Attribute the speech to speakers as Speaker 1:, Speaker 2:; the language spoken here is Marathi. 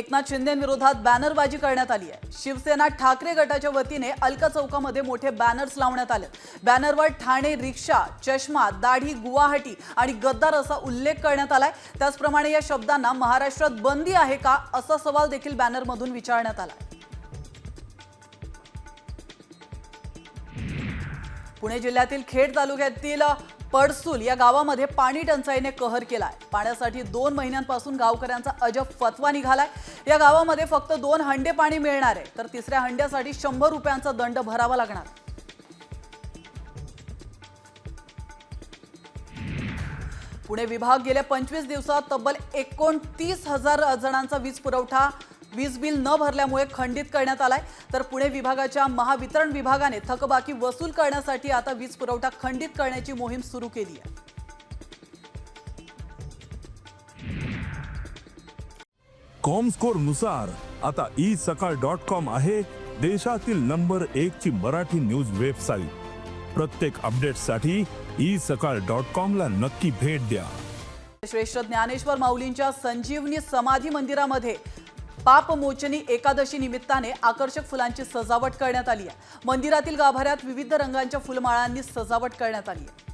Speaker 1: एकनाथ शिंदेंविरोधात बॅनरबाजी करण्यात आली आहे। शिवसेना ठाकरे गटाच्या वतीने अलका चौकामध्ये मोठे बॅनर्स लावण्यात आले। बॅनरवर ठाणे रिक्षा, चष्मा, दाढी, गुवाहाटी आणि गद्दार असा उल्लेख करण्यात आलाय। त्याचप्रमाणे या शब्दांना महाराष्ट्रात बंदी आहे का असा सवाल देखील बॅनरमधून विचारण्यात आला। पुणे जिल्ह्यातील खेड तालुक्यातील पडसूल या गावामध्ये पाणी टंचाईने कहर केलाय। पाण्यासाठी 2 महिन्यांपासून गावकऱ्यांचा अजब फतवा निघालाय। या गावामध्ये फक्त 2 हंडे पाणी मिळणार आहे, तर तिसऱ्या हंड्यासाठी 100 रुपयांचा दंड भरावा लागणार। पुणे विभाग गेल्या 25 दिवसात तब्बल 29,000 जणांचा वीज पुरवठा वीज बिल न भरल्यामुळे खंडित करण्यात आलाय। तर पुणे विभागाच्या महावितरण विभागाने थकबाकी वसूल करण्यासाठी आता वीज पुरवठा खंडित करण्याची मोहीम सुरू केली आहे।
Speaker 2: कॉमस्कोर नुसार आता isakal.com आहे देशातील नंबर 1 ची मराठी न्यूज वेबसाईट। प्रत्येक अपडेटसाठी isakal.com ला नक्की भेट द्या।
Speaker 1: श्रेष्ठ ज्ञानेश्वर माऊलींच्या संजीवनी समाधी मंदिरामध्ये पापमोचनी एकादशी निमित्ताने आकर्षक फुलांची सजावट करण्यात आली आहे। मंदिरातील गाभाऱ्यात विविध रंगांच्या फुलमाळांनी सजावट करण्यात आली आहे।